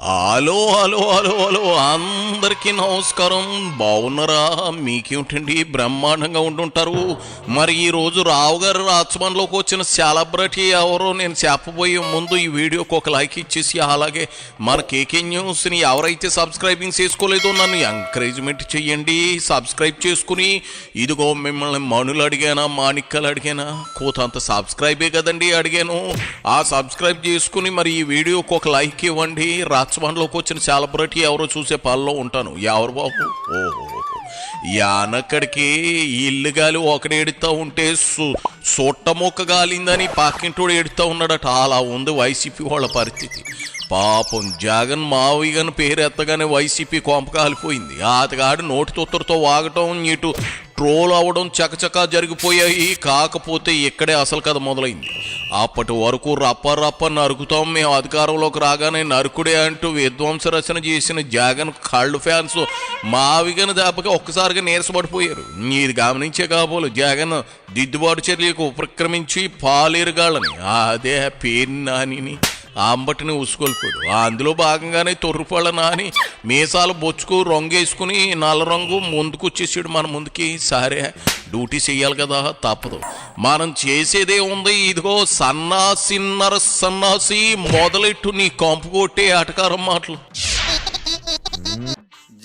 Hello hello hello hello అందరికీ నమస్కారం. బాగున్నారా? మీకేమిటండి బ్రహ్మాండంగా ఉంటుంటారు. మరి ఈరోజు రావు గారు రాజమండ్రిలోకి వచ్చిన సెలబ్రిటీ ఎవరో నేను చెప్పబోయే ముందు ఈ వీడియోకి ఒక లైక్ ఇచ్చేసి, అలాగే మన కేకే న్యూస్ని ఎవరైతే సబ్స్క్రైబింగ్ చేసుకోలేదో నన్ను ఎంకరేజ్మెంట్ చెయ్యండి. సబ్స్క్రైబ్ చేసుకుని ఇదిగో మిమ్మల్ని మనులు అడిగానా, మాణిక్యాలు అడిగానా, కోతంత సబ్స్క్రైబే కదండి అడిగాను. ఆ సబ్స్క్రైబ్ చేసుకుని మరి ఈ వీడియోకి ఒక లైక్ ఇవ్వండి. రాజమండ్రిలోకి వచ్చిన సెలబ్రిటీ ఎవరో చూసే పనిలో ఉంటాను. ఎవరు బాబు? ఓహో, యానక్కడికి ఇల్లు గాలి ఒకటి ఎడుతూ ఉంటే సొట్టమొక్క గాలిందని పక్కింటోడు ఎడుతూ ఉన్నాడట. అలా ఉంది వైసీపీ వాళ్ళ పరిస్థితి. పాపం జగన్ మావిగన్ పేరు ఎత్తగానే వైసీపీ కొంప కాలిపోయింది. అతగాడు నోటి తొత్తరతో వాగటం, ఇటు ట్రోల్ అవ్వడం చకచకా జరిగిపోయాయి. కాకపోతే ఇక్కడే అసలు కథ మొదలైంది. అప్పటి వరకు రప్ప నరుకుతాం మేము అధికారంలోకి రాగానే నరుకుడే అంటూ విధ్వంస రచన చేసిన జగన్ కళ్ళు ఫ్యాన్స్ మావిగన్ దెబ్బకి ఒక్కసారిగా నీరసపడిపోయారు. ఇది గమనించే కాబోలు జగన్ దిద్దుబాటు చర్యలకు ఉపక్రమించి పాలేరుగాళ్ళని, అదే పేరు నానిని అంబటిని ఉసుకొల్పాడు. అందులో భాగంగానే తొర్రుపళ్ళ నాని మీసాలు బొచ్చుకు రంగేసుకుని నల్ల రంగు ముందుకు వచ్చేసాడు మన ముందుకి. సరే, డ్యూటీ చెయ్యాలి కదా, తప్పదు. మనం చేసేదే ఉంది. ఇదిగో సన్నాసి మొదలెట్టు నీ కంపు కొట్టే అటకారం మాటలు.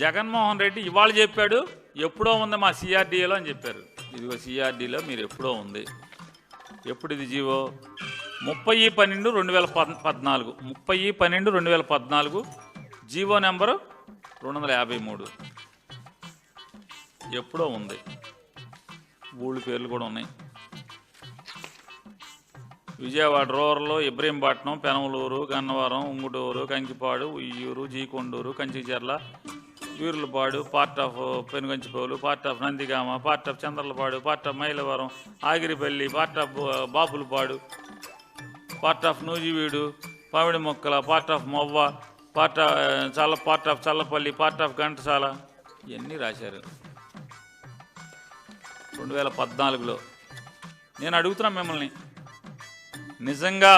జగన్మోహన్ రెడ్డి ఇవాళ చెప్పాడు ఎప్పుడో ఉంది మా సిఆర్డీఏలో అని చెప్పారు. ఇదిగో సిఆర్డీలో మీరు ఎప్పుడో ఉంది. ఎప్పుడు ఇది జీవో? 30/12/2014 30/12/2014 జీవో నెంబరు 253 ఎప్పుడో ఉంది. ఊళ్ళ పేర్లు కూడా ఉన్నాయి. Vijayawada rural, Ibrahimpatnam, Penamaluru, Gannavaram, Unguturu, Kankipadu, Vuyyuru, G Konduru, Kanchikacherla, Veerulapadu, part of Penuganchiprolu, part of Nandigama, part of Chandarlapadu, part of Mylavaram, Agiripalli, part of Bapulapadu, part of Nuzvid, Pamidimukkala, part of Movva, part of Challapalli, part of Ghantasala, ఇవన్నీ రాశారు 2014లో. నేను అడుగుతున్నా మిమ్మల్ని, నిజంగా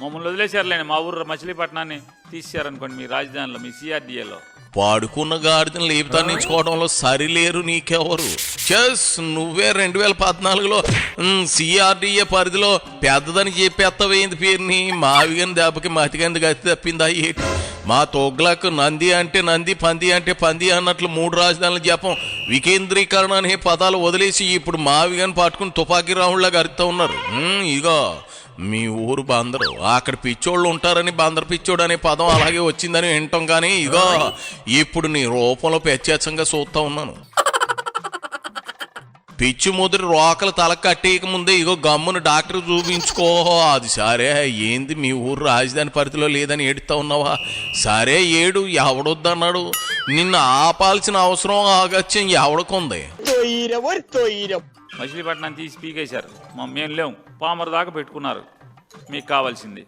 మమ్మల్ని వదిలేశారులేండి, మా ఊరు మచిలీపట్నాన్ని తీసేశారనుకోండి మీ రాజధానిలో, మీ సిఆర్డీఏలో. పాడుకున్న గాడిదని లేపుతాన్నించుకోవడంలో సరిలేరు నీకెవరు? నువ్వే 2014లో సిఆర్డీఏ పరిధిలో పెద్దదని చెప్పేస్తావేంది పేరుని? మావిగని దెబ్బకి మతిగంది గతి తప్పిందా ఏంటి? మా తొగ్లకు నంది అంటే నంది, పంది అంటే పంది అన్నట్లు 3 రాజధానుల జపం, వికేంద్రీకరణ అనే పదాలు వదిలేసి ఇప్పుడు మావిగని పట్టుకుని తుపాకీ రావుళ్లాగా అరుస్తూ ఉన్నారు. ఇగో మీ ఊరు బందరు, అక్కడ పిచ్చోళ్ళు ఉంటారని బందరు పిచ్చోడు అనే పదం అలాగే వచ్చిందని వింటాం. కానీ ఇగో ఇప్పుడు నీ రూపంలో ప్రత్యక్షంగా చూస్తూ ఉన్నాను. పిచ్చి ముదిరి రోకలు తల కట్టేయక ముందే ఇగో గమ్మును డాక్టర్ చూపించుకో. అది సరే, ఏంది మీ ఊరు రాజధాని పరిధిలో లేదని ఏడుతా ఉన్నావా? సరే ఏడు, ఎవడొద్దన్నాడు? నిన్ను ఆపాల్సిన అవసరం ఆగత్యం ఎవడకుంది? మచిలీపట్నం తీసి పీకేశారు. మేము లేవు, పామర్ దాకా పెట్టుకున్నారు. మీకు కావాల్సింది,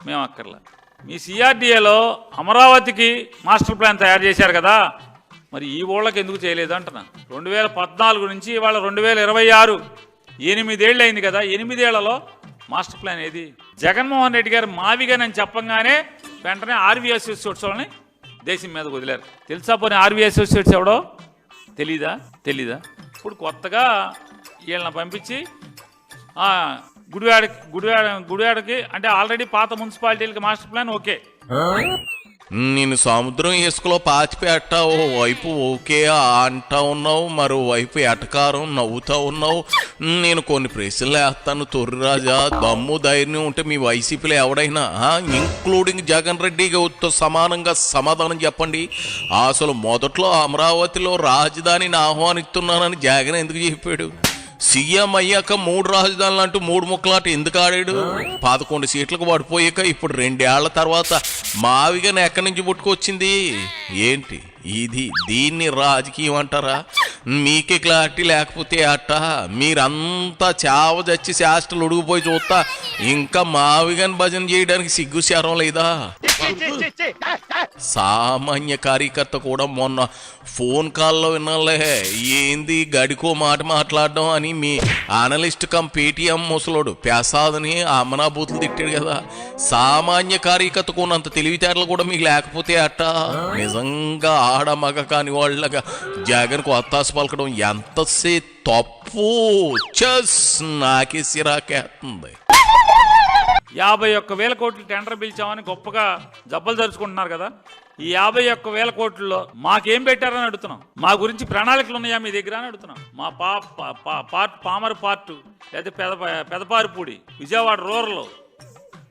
మేము అక్కర్లా. మీ సిఆర్డీఏలో అమరావతికి మాస్టర్ ప్లాన్ తయారు చేశారు కదా, మరి ఈ ఊళ్ళకి ఎందుకు చేయలేదు అంటున్నా. 2014 నుంచి ఇవాళ 2026, 8 ఏళ్ళు అయింది కదా. 8 ఏళ్లలో మాస్టర్ ప్లాన్ ఏది? జగన్మోహన్ రెడ్డి గారు మావిగానని చెప్పంగానే వెంటనే ఆర్వీ అసోసియేట్స్ వాళ్ళని దేశం మీదకి వదిలేరు. తెలుసా పోనీ ఆర్వీ అసోసియేట్స్ ఎవడో? తెలీదా? ఇప్పుడు కొత్తగా వీళ్ళని పంపించి గుడివాడకి అంటే ఆల్రెడీ పాత మున్సిపాలిటీలకి మాస్టర్ ప్లాన్ ఓకే. నేను సముద్రం ఇసుకలో పాతిపెట్ట, ఓ వైపు ఓకే అంటా ఉన్నావు, మరో వైపు ఎటకారం నవ్వుతా ఉన్నావు. నేను కొన్ని ప్రశ్నలు వేస్తాను తొర్రిరాజా. దమ్ము ధైర్యం ఉంటే మీ వైసీపీలో ఎవడైనా, ఇంక్లూడింగ్ జగన్ రెడ్డితో సమానంగా సమాధానం చెప్పండి. అసలు మొదట్లో అమరావతిలో రాజధానిని ఆహ్వానిస్తున్నానని జగన్ ఎందుకు చెప్పాడు? సీఎం అయ్యాక 3 రాజధానులు అంటూ 3 ముక్కలాట ఎందుకు ఆడాడు? 11 సీట్లకు పడిపోయాక ఇప్పుడు 2 ఏళ్ల తర్వాత మావిగని ఎక్కడి నుంచి పుట్టుకొచ్చింది ఏంటి? దీన్ని రాజకీయం అంటారా? మీకే క్లారిటీ లేకపోతే అట్ట మీరంతా చావ చచ్చి శాస్త్రాలు ఉడిగిపోయి చూస్తా ఇంకా మావిగన్ భజన చేయడానికి సిగ్గు శరం లేదా? సామాన్య కార్యకర్త కూడా మొన్న ఫోన్ కాల్లో విన్నాలే, ఏంది గడికో మాట మాట్లాడడం అని మీ అనలిస్ట్ కమ్ పేటీఎం ముసలోడు ప్రసాద్ని అమ్మనాభూతులు తిట్టాడు కదా. సామాన్య కార్యకర్తకు ఉన్నంత తెలివితేటలు కూడా మీకు లేకపోతే అట్ట. నిజంగా ఆడ మగ కాని వాళ్ళగా జగన్కు ఒత్తాసు పలకడం ఎంతసే తప్పు. చెస్ నాకే సిరాకేస్తుంది. 51,000 కోట్లు టెండర్ పిలిచామని గొప్పగా జబ్బలు జరుచుకుంటున్నారు కదా. ఈ 51,000 కోట్లలో మాకేం పెట్టారని అడుగుతున్నాం. మా గురించి ప్రణాళికలు ఉన్నాయా మీ దగ్గర అని అడుగుతున్నాం. మా పామర పార్టు లేదా పెదపారిపూడి, విజయవాడ రూరల్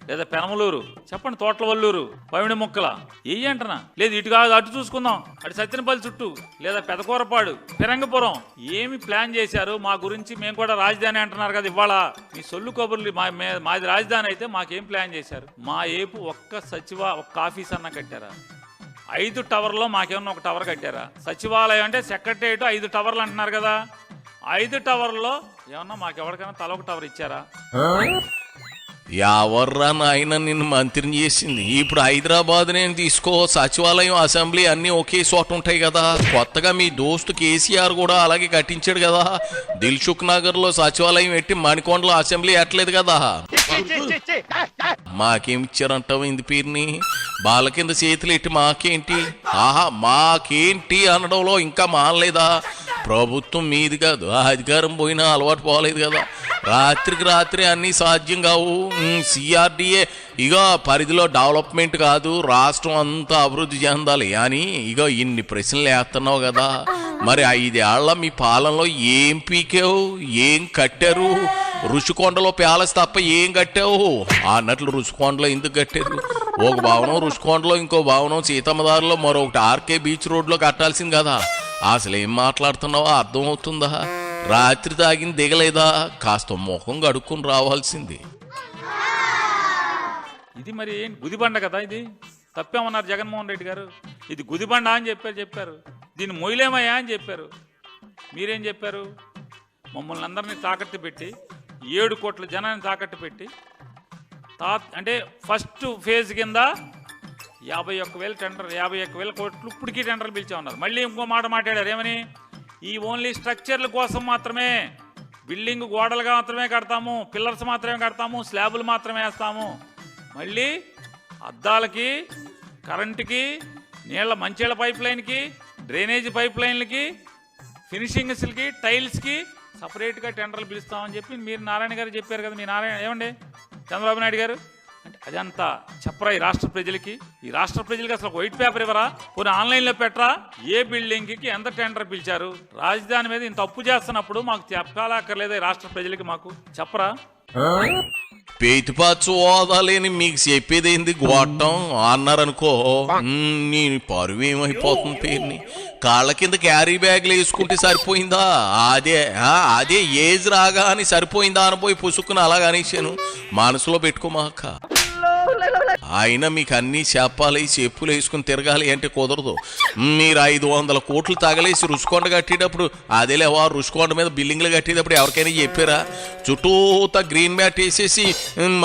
లేదా పెనమలూరు, చెప్పండి, తోటలవల్లూరు, పవిడి ముక్కల ఏ అంటనా లేదు. ఇటు కాదు అటు చూసుకుందాం, అటు సత్యనపల్లి చుట్టూ లేదా పెదకూరపాడు, ఫిరంగపురం ఏమి ప్లాన్ చేశారు మా గురించి? మేము కూడా రాజధాని అంటున్నారు కదా. ఇవాళ మీ సొల్లు కబుర్లు మాది రాజధాని అయితే మాకేం ప్లాన్ చేశారు? మా ఏపు ఒక్క ఆఫీస్ అన్న కట్టారా? 5 టవర్లో మాకేమన్నా ఒక టవర్ కట్టారా? సచివాలయం అంటే సెక్రటరియట్ 5 టవర్లు అంటున్నారు కదా. 5 టవర్లో ఏమన్నా మాకెవరికైనా తల ఒక టవర్ ఇచ్చారా? ఎవర్రా నాయన నిన్ను మంత్రిని చేసింది? ఇప్పుడు హైదరాబాద్ నేను తీసుకో, సచివాలయం, అసెంబ్లీ అన్నీ ఒకే చోట ఉంటాయి కదా. కొత్తగా మీ దోస్తు కేసీఆర్ కూడా అలాగే కట్టించాడు కదా. దిల్సుఖ్ నగర్లో సచివాలయం పెట్టి మణికొండలో అసెంబ్లీ ఎట్టలేదు కదా. మాకేమిచ్చారంటావు ఇంది పేరుని? బాల కింద చేతులు ఎట్టి మాకేంటి? ఆహా, మాకేంటి అనడంలో ఇంకా మానలేదా? ప్రభుత్వం మీది కాదు, అధికారం పోయినా అలవాటు పోలేదు కదా. రాత్రికి రాత్రి అన్నీ సాధ్యం కావు. సిఆర్డిఏ ఇక పరిధిలో డెవలప్మెంట్ కాదు, రాష్ట్రం అంతా అభివృద్ధి చెందాలి అని ఇక ఇన్ని ప్రశ్నలు వేస్తున్నావు కదా. మరి 5 ఏళ్ల మీ పాలనలో ఏం పీకావు, ఏం కట్టారు? రుషికొండలో ప్యాలెస్ తప్ప ఏం కట్టావు? అన్నట్లు రుషికొండలో ఎందుకు కట్టారు? ఒక భవనం రుషికొండలో, ఇంకో భవనం సీతమ్మదారిలో, మరొకటి ఆర్కే బీచ్ రోడ్లో కట్టాల్సింది కదా. అసలు ఏం మాట్లాడుతున్నావో అర్థమవుతుందా? రాత్రి తాగిన దిగలేదా? కాస్త ముఖం కడుక్కుని రావాల్సింది. ఇది మరి గుదిబండ కదా, ఇది తప్పేమన్నారు జగన్మోహన్ రెడ్డి గారు. ఇది గుదిబండ అని చెప్పారు. దీన్ని మొయ్యలేమయ్యా అని చెప్పారు. మీరేం చెప్పారు? మమ్మల్ని అందరినీ తాకట్టు పెట్టి 7 కోట్ల జనాన్ని తాకట్టు పెట్టి అంటే ఫస్ట్ ఫేజ్ కింద 51,000 టెండర్, 51,000 కోట్లు ఇప్పటికీ టెండర్లు పిలిచా ఉన్నారు. మళ్ళీ ఇంకో మాట మాట్లాడారు, ఏమని? ఈ ఓన్లీ స్ట్రక్చర్ల కోసం మాత్రమే, బిల్డింగ్ గోడలుగా మాత్రమే కడతాము, పిల్లర్స్ మాత్రమే కడతాము, స్లాబులు మాత్రమే వేస్తాము. మళ్ళీ అద్దాలకి, కరెంటుకి, మంచినీళ్ళ పైప్ లైన్కి, డ్రైనేజీ పైప్ లైన్లకి, ఫినిషింగ్స్కి, టైల్స్కి సపరేట్గా టెండర్లు పిలుస్తామని చెప్పి మీరు నారాయణ గారు చెప్పారు కదా. మీ నారాయణ ఏమండి చంద్రబాబు నాయుడు గారు అంటే అదంతా చెప్పరా ఈ రాష్ట్ర ప్రజలకి? ఈ రాష్ట్ర ప్రజలకి అసలు వైట్ పేపర్ ఇవ్వరా? పోనీ ఆన్లైన్లో పెట్టరా? ఏ బిల్డింగ్కి ఎంత టెండర్ పిలిచారు? రాజధాని మీద ఇంత అప్పు చేస్తున్నప్పుడు మాకు చెప్పాలక్కర్లేదా ఈ రాష్ట్ర ప్రజలకి? మాకు చెప్పరా? పేతిపాచు ఓదాలేని మీకు చెప్పేదేంది గొట్టం అన్నారనుకో, నేను పరువు ఏమైపోతుంది పేరుని. కాళ్ళ కింద క్యారీ బ్యాగ్లు వేసుకుంటే సరిపోయిందా? అదే ఏజ్ రాగా అని సరిపోయిందా అనబోయి పుసుక్కుని అలాగ అనేసాను. మనసులో పెట్టుకోమాక. అయినా మీకు అన్నీ చెప్పాలి, చెప్పులు వేసుకుని తిరగాలి అంటే కుదరదు. మీరు 500 కోట్లు తగలేసి రుషికొండ కట్టేటప్పుడు, అదేలేవా రుషికొండ మీద బిల్డింగ్లు కట్టేటప్పుడు ఎవరికైనా చెప్పారా? చుట్టూతా గ్రీన్ మ్యాట్ వేసేసి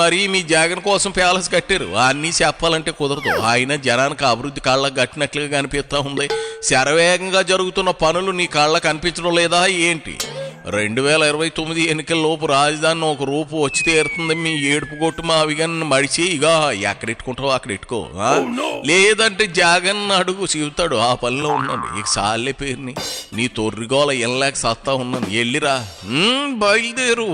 మరీ మీ జగన్ కోసం ప్యాలెస్ కట్టారు. అన్నీ చెప్పాలంటే కుదరదు. అయినా జనానికి అభివృద్ధి కళ్ళకు కట్టినట్లుగా కనిపిస్తూ ఉంది. శరవేగంగా జరుగుతున్న పనులు నీ కళ్ళకు కనిపించడం లేదా ఏంటి? 2029 ఎన్నికల్లోపు రాజధాని ఒక రూపు వచ్చి తీరుతుంది. మీ ఏడుపు కొట్టు మా అవిగన్ మడిచి ఇక ఎక్కడెట్టుకుంటావు అక్కడ ఎట్టుకో, లేదంటే జగన్ అడుగు చెబుతాడు. ఆ పనిలో ఉన్నాను. ఇక సాలే పేరుని నీ తొర్రిగోల ఎనలేక సత్తా ఉన్నాను. వెళ్ళిరా, బయలుదేరు.